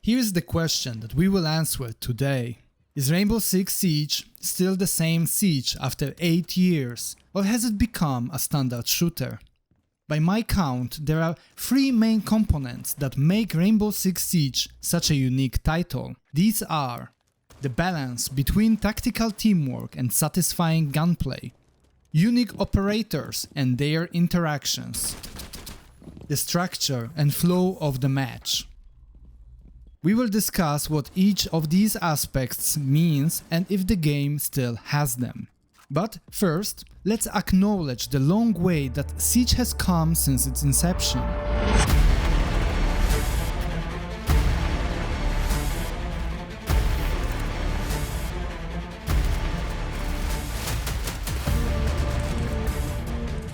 Here's the question that we will answer today. Is Rainbow Six Siege still the same Siege after 8 years, or has it become a standard shooter? By my count, there are 3 main components that make Rainbow Six Siege such a unique title. These are the balance between tactical teamwork and satisfying gunplay, unique operators and their interactions, the structure and flow of the match. We will discuss what each of these aspects means and if the game still has them. But first, let's acknowledge the long way that Siege has come since its inception.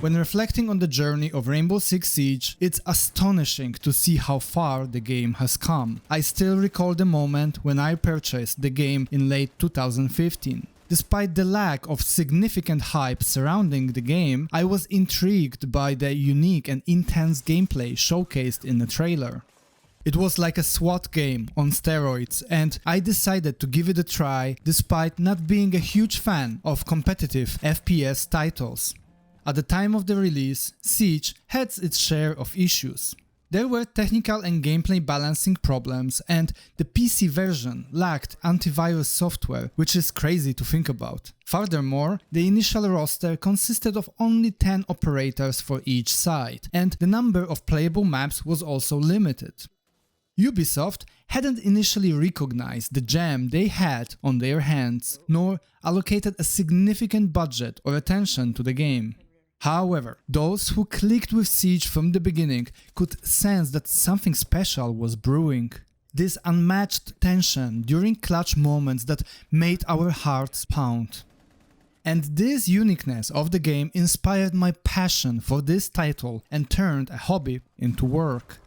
When reflecting on the journey of Rainbow Six Siege, it's astonishing to see how far the game has come. I still recall the moment when I purchased the game in late 2015. Despite the lack of significant hype surrounding the game, I was intrigued by the unique and intense gameplay showcased in the trailer. It was like a SWAT game on steroids, and I decided to give it a try despite not being a huge fan of competitive FPS titles. At the time of the release, Siege had its share of issues. There were technical and gameplay balancing problems, and the PC version lacked antivirus software, which is crazy to think about. Furthermore, the initial roster consisted of only 10 operators for each side, and the number of playable maps was also limited. Ubisoft hadn't initially recognized the gem they had on their hands, nor allocated a significant budget or attention to the game. However, those who clicked with Siege from the beginning could sense that something special was brewing. This unmatched tension during clutch moments that made our hearts pound. And this uniqueness of the game inspired my passion for this title and turned a hobby into work.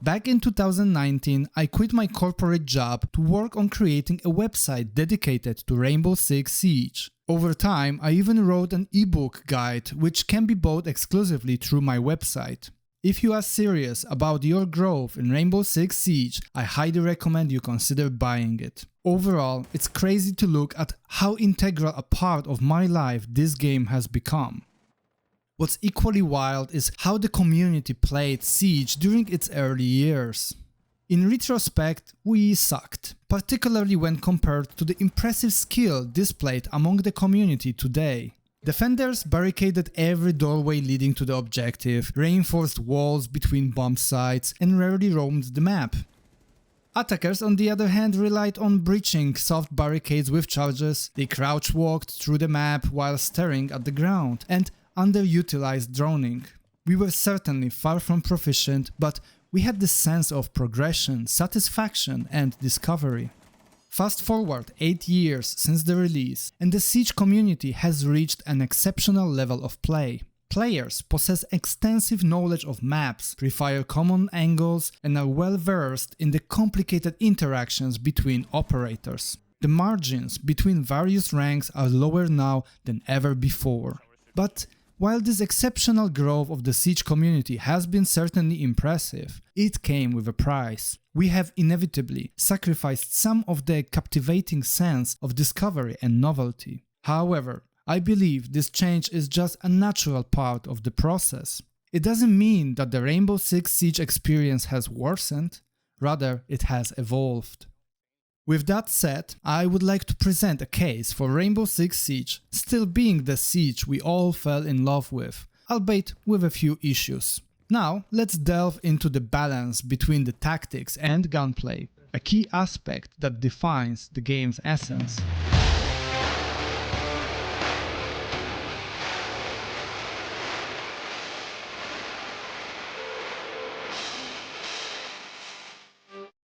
Back in 2019, I quit my corporate job to work on creating a website dedicated to Rainbow Six Siege. Over time, I even wrote an ebook guide which can be bought exclusively through my website. If you are serious about your growth in Rainbow Six Siege, I highly recommend you consider buying it. Overall, it's crazy to look at how integral a part of my life this game has become. What's equally wild is how the community played Siege during its early years. In retrospect, we sucked, particularly when compared to the impressive skill displayed among the community today. Defenders barricaded every doorway leading to the objective, reinforced walls between bomb sites, and rarely roamed the map. Attackers, on the other hand, relied on breaching soft barricades with charges. They crouch walked through the map while staring at the ground, and underutilized droning. We were certainly far from proficient, but we had this sense of progression, satisfaction, and discovery. Fast forward 8 years since the release, and the Siege community has reached an exceptional level of play. Players possess extensive knowledge of maps, prefer common angles, and are well versed in the complicated interactions between operators. The margins between various ranks are lower now than ever before. But while this exceptional growth of the Siege community has been certainly impressive, it came with a price. We have inevitably sacrificed some of the captivating sense of discovery and novelty. However, I believe this change is just a natural part of the process. It doesn't mean that the Rainbow Six Siege experience has worsened, rather it has evolved. With that said, I would like to present a case for Rainbow Six Siege still being the Siege we all fell in love with, albeit with a few issues. Now, let's delve into the balance between the tactics and gunplay, a key aspect that defines the game's essence.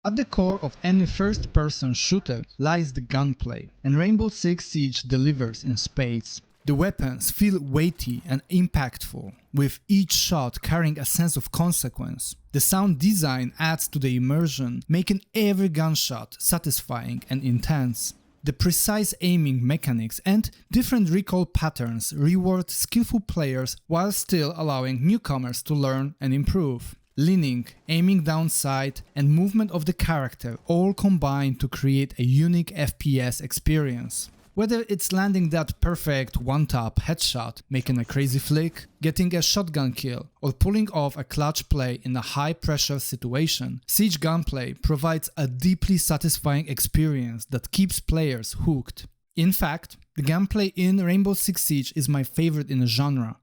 At the core of any first-person shooter lies the gunplay, and Rainbow Six Siege delivers in spades. The weapons feel weighty and impactful, with each shot carrying a sense of consequence. The sound design adds to the immersion, making every gunshot satisfying and intense. The precise aiming mechanics and different recoil patterns reward skillful players while still allowing newcomers to learn and improve. Leaning, aiming down sight, and movement of the character all combine to create a unique FPS experience. Whether it's landing that perfect one-tap headshot, making a crazy flick, getting a shotgun kill, or pulling off a clutch play in a high-pressure situation, Siege Gunplay provides a deeply satisfying experience that keeps players hooked. In fact, the gameplay in Rainbow Six Siege is my favorite in the genre.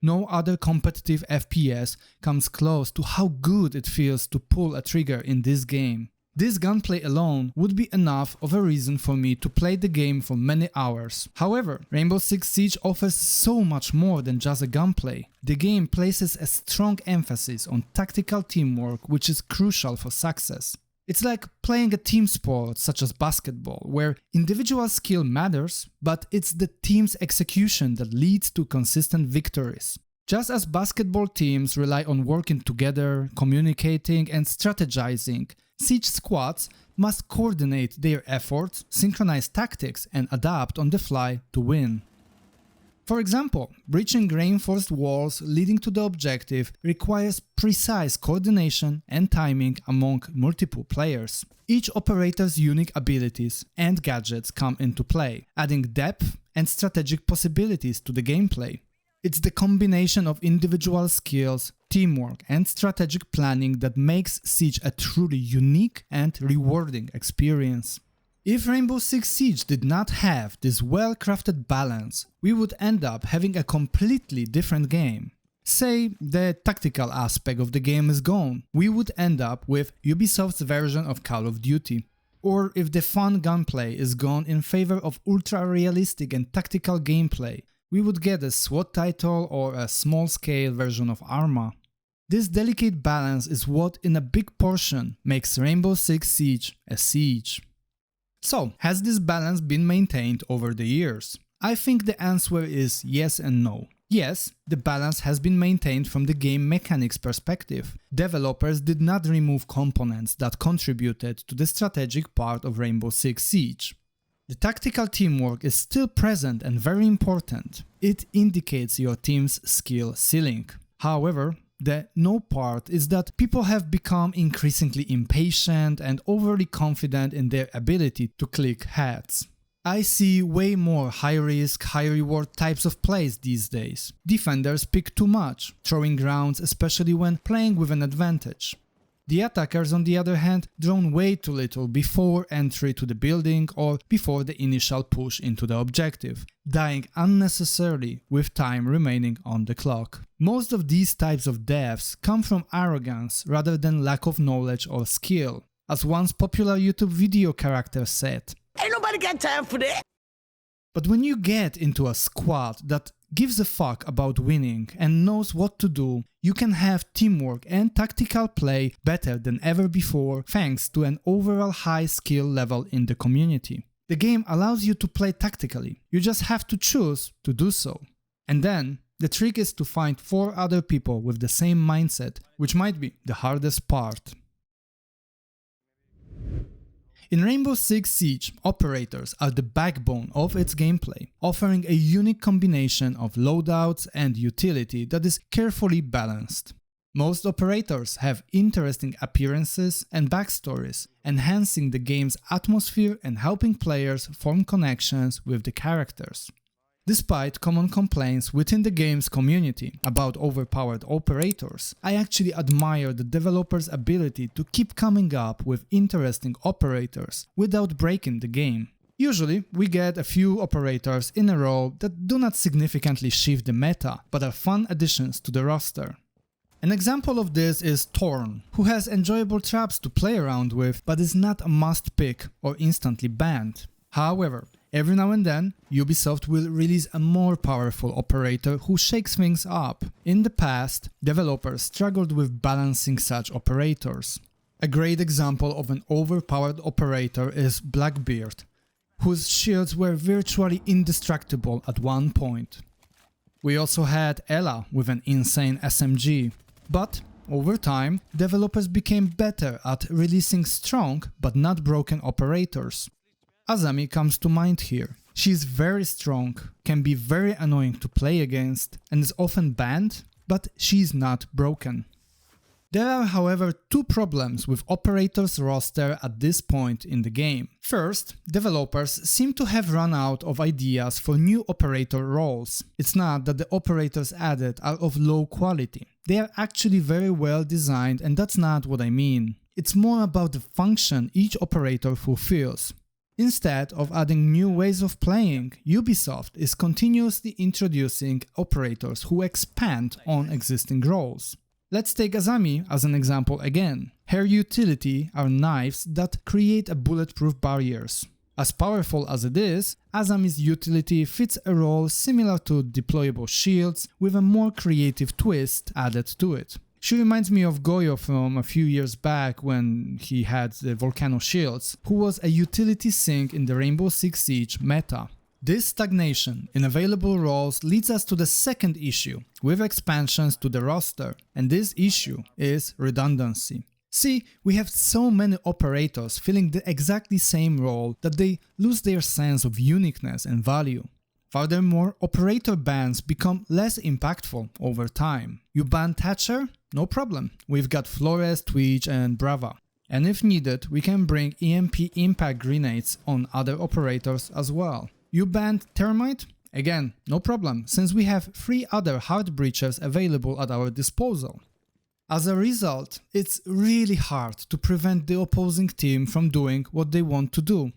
No other competitive FPS comes close to how good it feels to pull a trigger in this game. This gunplay alone would be enough of a reason for me to play the game for many hours. However, Rainbow Six Siege offers so much more than just a gunplay. The game places a strong emphasis on tactical teamwork, which is crucial for success. It's like playing a team sport such as basketball, where individual skill matters, but it's the team's execution that leads to consistent victories. Just as basketball teams rely on working together, communicating, and strategizing, Siege squads must coordinate their efforts, synchronize tactics, and adapt on the fly to win. For example, breaching reinforced walls leading to the objective requires precise coordination and timing among multiple players. Each operator's unique abilities and gadgets come into play, adding depth and strategic possibilities to the gameplay. It's the combination of individual skills, teamwork, and strategic planning that makes Siege a truly unique and rewarding experience. If Rainbow Six Siege did not have this well-crafted balance, we would end up having a completely different game. Say the tactical aspect of the game is gone, we would end up with Ubisoft's version of Call of Duty. Or if the fun gunplay is gone in favor of ultra-realistic and tactical gameplay, we would get a SWAT title or a small-scale version of Arma. This delicate balance is what in a big portion makes Rainbow Six Siege a siege. So, has this balance been maintained over the years? I think the answer is yes and no. Yes, the balance has been maintained from the game mechanics perspective. Developers did not remove components that contributed to the strategic part of Rainbow Six Siege. The tactical teamwork is still present and very important. It indicates your team's skill ceiling. However, the no part is that people have become increasingly impatient and overly confident in their ability to click heads. I see way more high-risk, high-reward types of plays these days. Defenders pick too much, throwing rounds especially when playing with an advantage. The attackers, on the other hand, drone way too little before entry to the building or before the initial push into the objective, dying unnecessarily with time remaining on the clock. Most of these types of deaths come from arrogance rather than lack of knowledge or skill. As once popular YouTube video character said, "Ain't nobody got time for that." But when you get into a squad that gives a fuck about winning and knows what to do, you can have teamwork and tactical play better than ever before thanks to an overall high skill level in the community. The game allows you to play tactically, you just have to choose to do so. And then, the trick is to find 4 other people with the same mindset, which might be the hardest part. In Rainbow Six Siege, operators are the backbone of its gameplay, offering a unique combination of loadouts and utility that is carefully balanced. Most operators have interesting appearances and backstories, enhancing the game's atmosphere and helping players form connections with the characters. Despite common complaints within the game's community about overpowered operators, I actually admire the developers' ability to keep coming up with interesting operators without breaking the game. Usually, we get a few operators in a row that do not significantly shift the meta, but are fun additions to the roster. An example of this is Thorn, who has enjoyable traps to play around with, but is not a must pick or instantly banned. However, every now and then, Ubisoft will release a more powerful operator who shakes things up. In the past, developers struggled with balancing such operators. A great example of an overpowered operator is Blackbeard, whose shields were virtually indestructible at one point. We also had Ella with an insane SMG, but over time, developers became better at releasing strong but not broken operators. Azami comes to mind here. She is very strong, can be very annoying to play against, and is often banned, but she's not broken. There are, however, two problems with operators roster at this point in the game. First, developers seem to have run out of ideas for new operator roles. It's not that the operators added are of low quality. They are actually very well designed, and that's not what I mean. It's more about the function each operator fulfills. Instead of adding new ways of playing, Ubisoft is continuously introducing operators who expand on existing roles. Let's take Azami as an example again. Her utility are knives that create a bulletproof barriers. As powerful as it is, Azami's utility fits a role similar to deployable shields with a more creative twist added to it. She reminds me of Goyo from a few years back when he had the Volcano Shields, who was a utility sink in the Rainbow Six Siege meta. This stagnation in available roles leads us to the second issue, with expansions to the roster, and this issue is redundancy. See, we have so many operators filling the exactly same role that they lose their sense of uniqueness and value. Furthermore, operator bans become less impactful over time. You ban Thatcher? No problem, we've got Flores, Twitch and Brava. And if needed, we can bring EMP impact grenades on other operators as well. You banned Thermite? Again, no problem, since we have 3 other hard breachers available at our disposal. As a result, it's really hard to prevent the opposing team from doing what they want to do.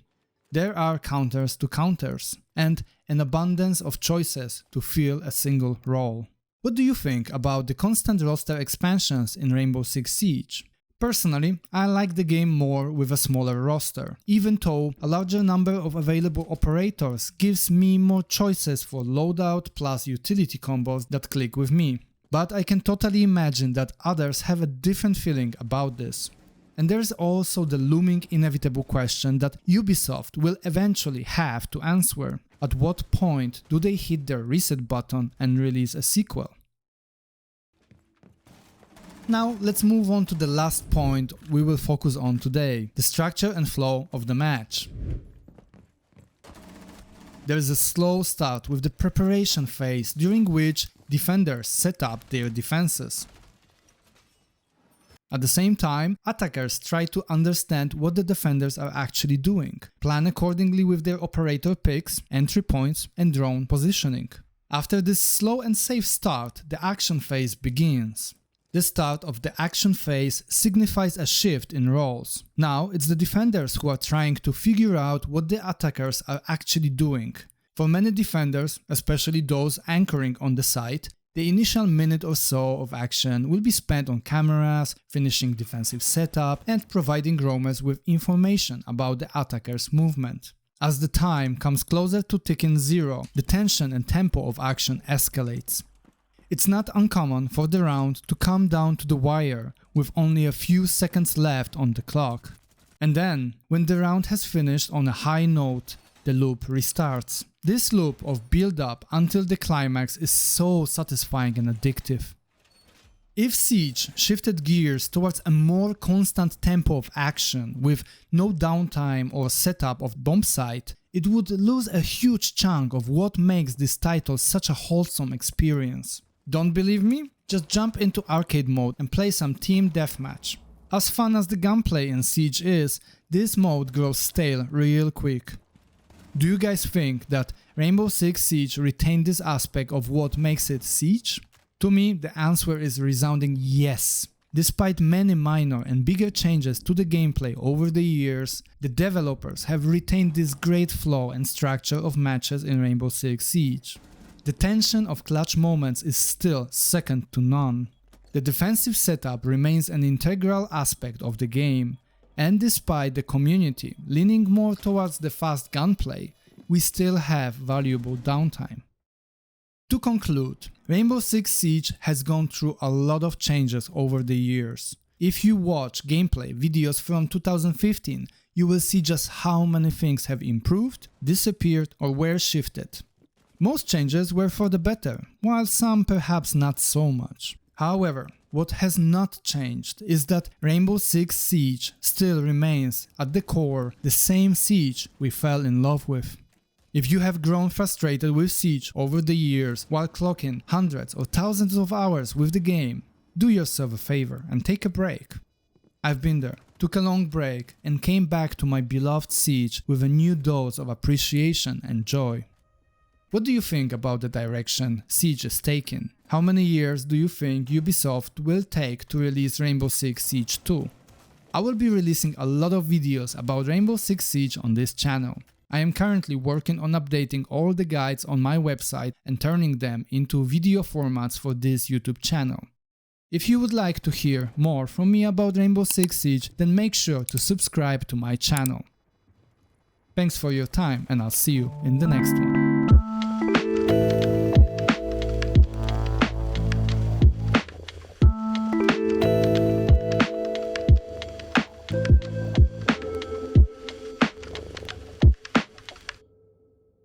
There are counters to counters, and an abundance of choices to fill a single role. What do you think about the constant roster expansions in Rainbow Six Siege? Personally, I like the game more with a smaller roster, even though a larger number of available operators gives me more choices for loadout plus utility combos that click with me. But I can totally imagine that others have a different feeling about this. And there's also the looming inevitable question that Ubisoft will eventually have to answer. At what point do they hit their reset button and release a sequel? Now let's move on to the last point we will focus on today, the structure and flow of the match. There is a slow start with the preparation phase, during which defenders set up their defenses. At the same time, attackers try to understand what the defenders are actually doing, plan accordingly with their operator picks, entry points and drone positioning. After this slow and safe start, the action phase begins. The start of the action phase signifies a shift in roles. Now it's the defenders who are trying to figure out what the attackers are actually doing. For many defenders, especially those anchoring on the site, the initial minute or so of action will be spent on cameras, finishing defensive setup, and providing roamers with information about the attacker's movement. As the time comes closer to ticking zero, the tension and tempo of action escalates. It's not uncommon for the round to come down to the wire with only a few seconds left on the clock. And then, when the round has finished on a high note, the loop restarts. This loop of build-up until the climax is so satisfying and addictive. If Siege shifted gears towards a more constant tempo of action with no downtime or setup of bomb site, it would lose a huge chunk of what makes this title such a wholesome experience. Don't believe me? Just jump into arcade mode and play some team deathmatch. As fun as the gunplay in Siege is, this mode grows stale real quick. Do you guys think that Rainbow Six Siege retained this aspect of what makes it Siege? To me, the answer is resounding yes. Despite many minor and bigger changes to the gameplay over the years, the developers have retained this great flow and structure of matches in Rainbow Six Siege. The tension of clutch moments is still second to none. The defensive setup remains an integral aspect of the game, and despite the community leaning more towards the fast gunplay, we still have valuable downtime. To conclude, Rainbow Six Siege has gone through a lot of changes over the years. If you watch gameplay videos from 2015, you will see just how many things have improved, disappeared or were shifted. Most changes were for the better, while some perhaps not so much. However, what has not changed is that Rainbow Six Siege still remains at the core the same Siege we fell in love with. If you have grown frustrated with Siege over the years while clocking hundreds or thousands of hours with the game, Do yourself a favor and take a break. I've been there, took a long break and came back to my beloved Siege with a new dose of appreciation and joy. What do you think about the direction Siege is taking? How many years do you think Ubisoft will take to release Rainbow Six Siege 2? I will be releasing a lot of videos about Rainbow Six Siege on this channel. I am currently working on updating all the guides on my website and turning them into video formats for this YouTube channel. If you would like to hear more from me about Rainbow Six Siege, then make sure to subscribe to my channel. Thanks for your time and I'll see you in the next one.